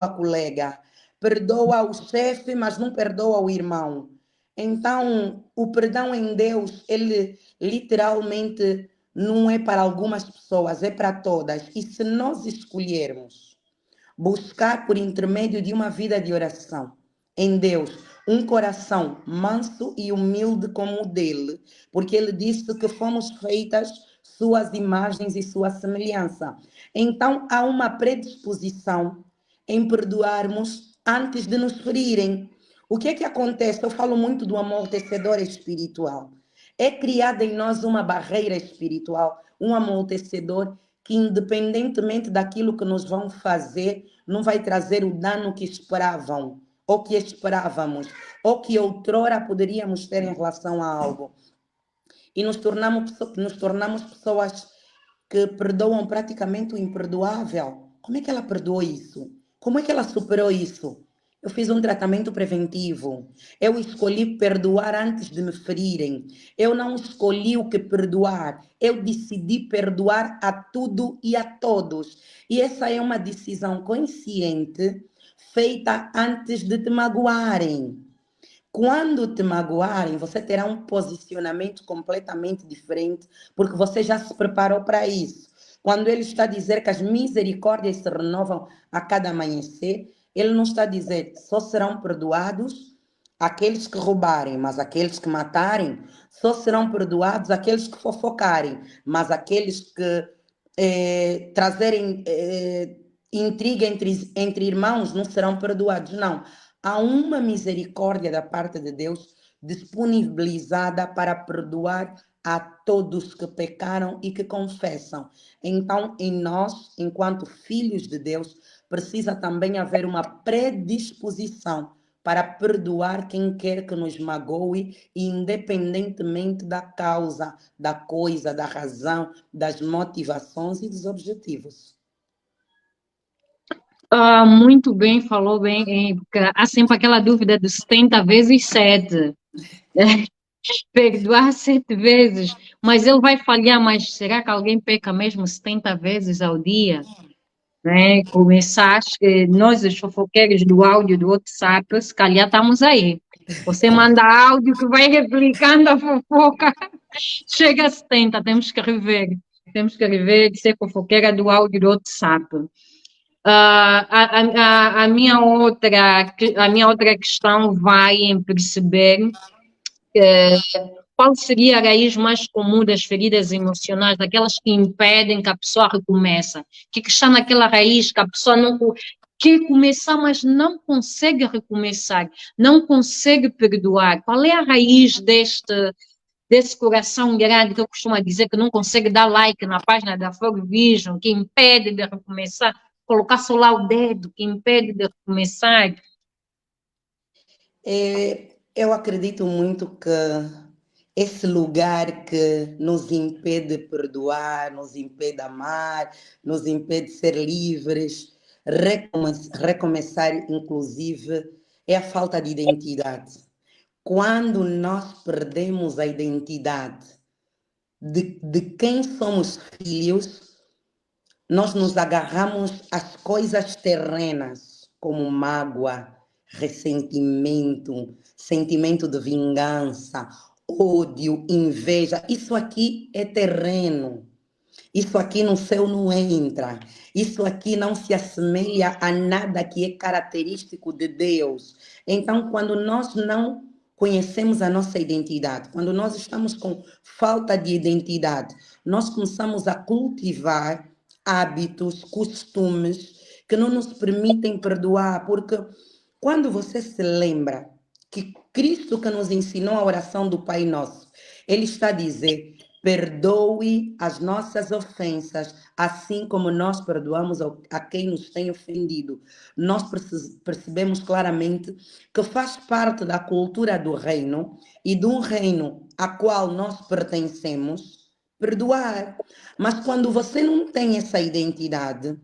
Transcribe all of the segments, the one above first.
colega, perdoa o chefe, mas não perdoa o irmão. Então, o perdão em Deus, ele literalmente não é para algumas pessoas, é para todas. E se nós escolhermos buscar por intermédio de uma vida de oração em Deus, um coração manso e humilde como o dele, porque ele disse que fomos feitas suas imagens e sua semelhança. Então há uma predisposição em perdoarmos antes de nos ferirem. O que é que acontece? Eu falo muito do amortecedor espiritual. É criada em nós uma barreira espiritual, um amortecedor que, independentemente daquilo que nos vão fazer, não vai trazer o dano que esperavam, ou que esperávamos, ou que outrora poderíamos ter em relação a algo. E nos tornamos pessoas que perdoam praticamente o imperdoável. Como é que ela perdoou isso? Como é que ela superou isso? Eu fiz um tratamento preventivo. Eu escolhi perdoar antes de me ferirem. Eu não escolhi o que perdoar. Eu decidi perdoar a tudo e a todos. E essa é uma decisão consciente feita antes de te magoarem. Quando te magoarem, você terá um posicionamento completamente diferente, porque você já se preparou para isso. Quando ele está a dizer que as misericórdias se renovam a cada amanhecer, ele não está a dizer só serão perdoados aqueles que roubarem, mas aqueles que matarem, só serão perdoados aqueles que fofocarem, mas aqueles que trazerem intriga entre irmãos não serão perdoados. Não. Há uma misericórdia da parte de Deus disponibilizada para perdoar a todos que pecaram e que confessam. Então, em nós, enquanto filhos de Deus, precisa também haver uma predisposição para perdoar quem quer que nos magoe, independentemente da causa, da coisa, da razão, das motivações e dos objetivos. Muito bem, falou bem. Porque há sempre aquela dúvida de 70 vezes 7. Perdoar 7 vezes. Mas ele vai falhar, mas será que alguém peca mesmo 70 vezes ao dia? Né? Começar, acho que nós, os fofoqueiros do áudio do WhatsApp, se calhar estamos aí. Você manda áudio que vai replicando a fofoca, chega a 70, temos que rever. Temos que rever de ser fofoqueira do áudio do WhatsApp. A minha outra questão vai em perceber qual seria a raiz mais comum das feridas emocionais, daquelas que impedem que a pessoa recomece, que está naquela raiz que a pessoa não quer começar, mas não consegue recomeçar, não consegue perdoar. Qual é a raiz desse coração grande que eu costumo dizer que não consegue dar like na página da Frog Vision, que impede de recomeçar, colocar só lá o dedo, que impede de recomeçar? Eu acredito muito que esse lugar que nos impede perdoar, nos impede amar, nos impede ser livres, recomeçar, inclusive, é a falta de identidade. Quando nós perdemos a identidade de quem somos filhos, nós nos agarramos às coisas terrenas, como mágoa, ressentimento, sentimento de vingança, ódio, inveja. Isso aqui é terreno. Isso aqui no céu não entra. Isso aqui não se assemelha a nada que é característico de Deus. Então, quando nós não conhecemos a nossa identidade, quando nós estamos com falta de identidade, nós começamos a cultivar hábitos, costumes que não nos permitem perdoar, porque quando você se lembra que Cristo que nos ensinou a oração do Pai Nosso, Ele está a dizer: perdoe as nossas ofensas, assim como nós perdoamos a quem nos tem ofendido. Nós percebemos claramente que faz parte da cultura do reino e de um reino a qual nós pertencemos, perdoar. Mas quando você não tem essa identidade,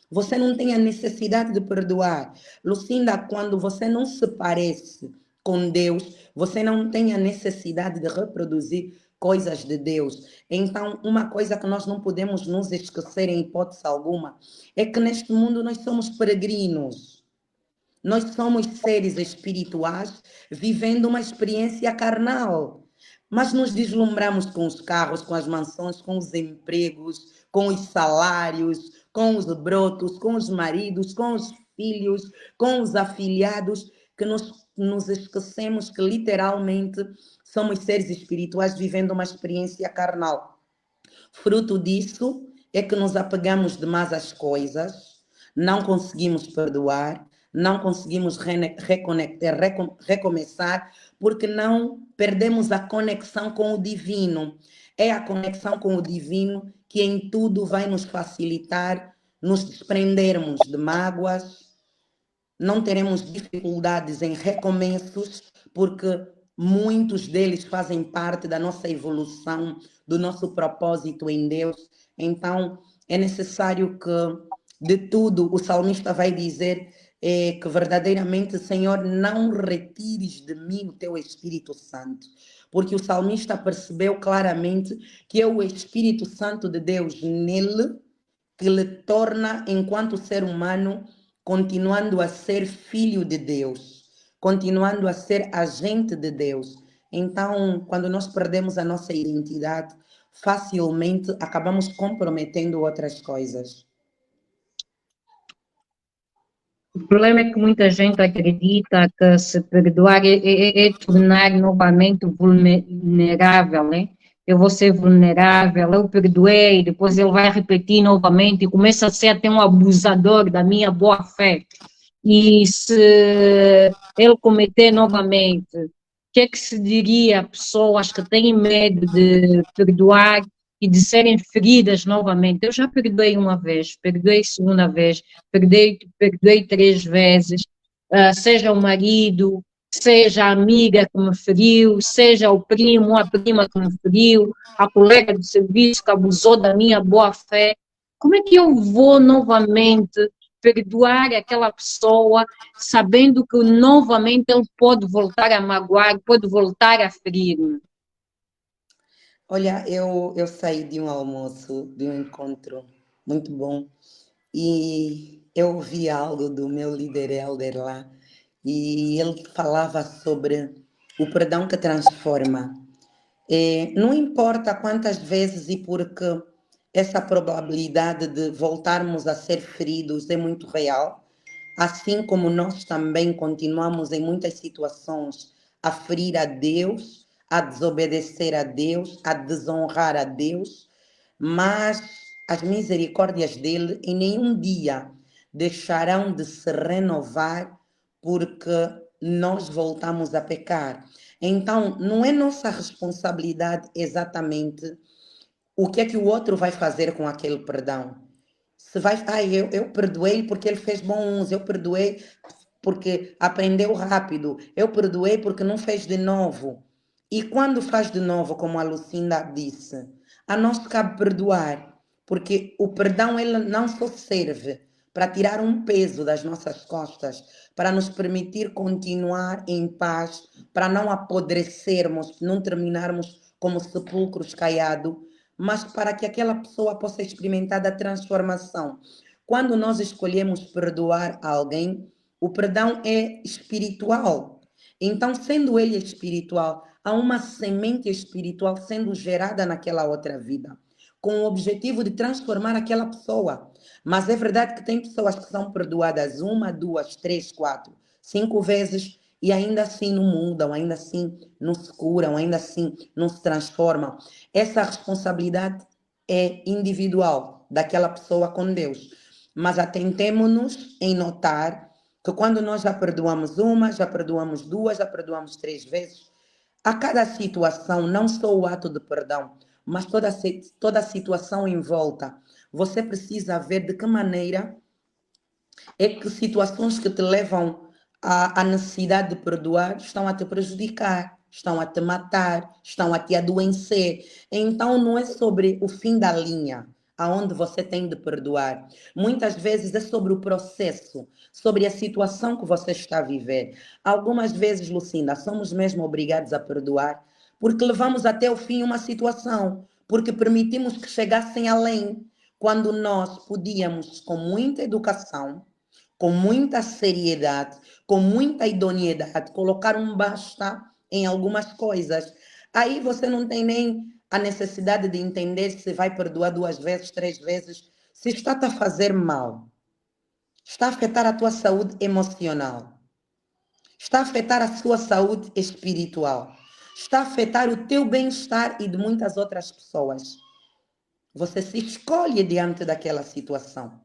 você não tem a necessidade de perdoar. Lucinda, quando você não se parece com Deus, você não tem a necessidade de reproduzir coisas de Deus. Então, uma coisa que nós não podemos nos esquecer em hipótese alguma é que neste mundo nós somos peregrinos. Nós somos seres espirituais vivendo uma experiência carnal. Mas nos deslumbramos com os carros, com as mansões, com os empregos, com os salários, com os brotos, com os maridos, com os filhos, com os afilhados, que nos esquecemos que literalmente somos seres espirituais vivendo uma experiência carnal. Fruto disso é que nos apegamos demais às coisas, não conseguimos perdoar, não conseguimos reconectar, recomeçar, porque não perdemos a conexão com o divino. É a conexão com o divino que em tudo vai nos facilitar nos desprendermos de mágoas, não teremos dificuldades em recomeços, porque muitos deles fazem parte da nossa evolução, do nosso propósito em Deus. Então, é necessário que, de tudo, o salmista vai dizer que verdadeiramente, Senhor, não retires de mim o teu Espírito Santo. Porque o salmista percebeu claramente que é o Espírito Santo de Deus nele que lhe torna, enquanto ser humano, continuando a ser filho de Deus, continuando a ser agente de Deus. Então, quando nós perdemos a nossa identidade, facilmente acabamos comprometendo outras coisas. O problema é que muita gente acredita que se perdoar é tornar novamente vulnerável, né? Eu vou ser vulnerável, eu perdoei, depois ele vai repetir novamente e começa a ser até um abusador da minha boa fé. E se ele cometer novamente, o que é que se diria a pessoas que têm medo de perdoar e de serem feridas novamente? Eu já perdoei uma vez, perdoei segunda vez, perdoei 3 vezes, seja o marido, seja a amiga que me feriu, seja o primo, a prima que me feriu, a colega de serviço que abusou da minha boa fé. Como é que eu vou novamente perdoar aquela pessoa, sabendo que novamente ele pode voltar a magoar, pode voltar a ferir-me? Olha, eu saí de um almoço, de um encontro muito bom, e eu ouvi algo do meu líder elder lá, e ele falava sobre o perdão que transforma. Não importa quantas vezes e porque essa probabilidade de voltarmos a ser feridos é muito real, assim como nós também continuamos em muitas situações a ferir a Deus, a desobedecer a Deus, a desonrar a Deus, mas as misericórdias dele em nenhum dia deixarão de se renovar porque nós voltamos a pecar. Então, não é nossa responsabilidade exatamente o que é que o outro vai fazer com aquele perdão. Se vai, eu perdoei porque ele fez bom uso, eu perdoei porque aprendeu rápido, eu perdoei porque não fez de novo. E quando faz de novo, como a Lucinda disse, a nós cabe perdoar, porque o perdão ele não só serve para tirar um peso das nossas costas, para nos permitir continuar em paz, para não apodrecermos, não terminarmos como sepulcros caiados, mas para que aquela pessoa possa experimentar a transformação. Quando nós escolhemos perdoar alguém, o perdão é espiritual. Então, sendo ele espiritual, há uma semente espiritual sendo gerada naquela outra vida, com o objetivo de transformar aquela pessoa. Mas é verdade que tem pessoas que são perdoadas 1, 2, 3, 4, 5 vezes e ainda assim não mudam, ainda assim não se curam, ainda assim não se transformam. Essa responsabilidade é individual daquela pessoa com Deus. Mas atentemo-nos em notar que quando nós já perdoamos 1, já perdoamos 2, já perdoamos 3 vezes, a cada situação, não só o ato de perdão, mas toda a situação em volta, você precisa ver de que maneira é que situações que te levam à necessidade de perdoar estão a te prejudicar, estão a te matar, estão a te adoecer. Então, não é sobre o fim da linha, aonde você tem de perdoar. Muitas vezes é sobre o processo, sobre a situação que você está a viver. Algumas vezes, Lucinda, somos mesmo obrigados a perdoar porque levamos até o fim uma situação, porque permitimos que chegassem além, quando nós podíamos, com muita educação, com muita seriedade, com muita idoneidade, colocar um basta em algumas coisas. Aí você não tem nem a necessidade de entender se vai perdoar 2 vezes, 3 vezes, se está-te a fazer mal, está a afetar a tua saúde emocional, está a afetar a sua saúde espiritual, está a afetar o teu bem-estar e de muitas outras pessoas. Você se escolhe diante daquela situação.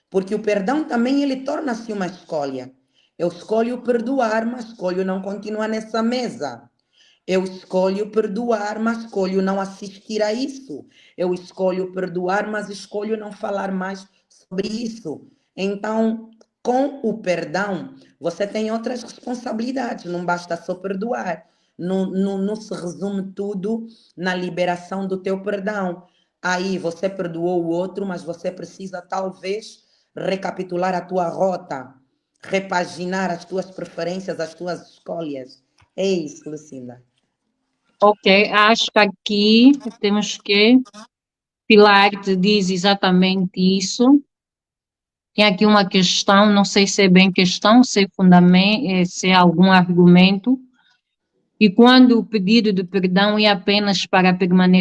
Porque o perdão também ele torna-se uma escolha. Eu escolho perdoar, mas escolho não continuar nessa mesa. Eu escolho perdoar, mas escolho não assistir a isso. Eu escolho perdoar, mas escolho não falar mais sobre isso. Então, com o perdão, você tem outras responsabilidades. Não basta só perdoar. Não se resume tudo na liberação do teu perdão. Aí você perdoou o outro, mas você precisa talvez recapitular a tua rota, repaginar as tuas preferências, as tuas escolhas. É isso, Lucinda. Ok, acho que aqui temos que Pilar te diz exatamente isso. Tem aqui uma questão, não sei se é bem questão, se é fundamento, se é algum argumento. E quando o pedido de perdão é apenas para permanecer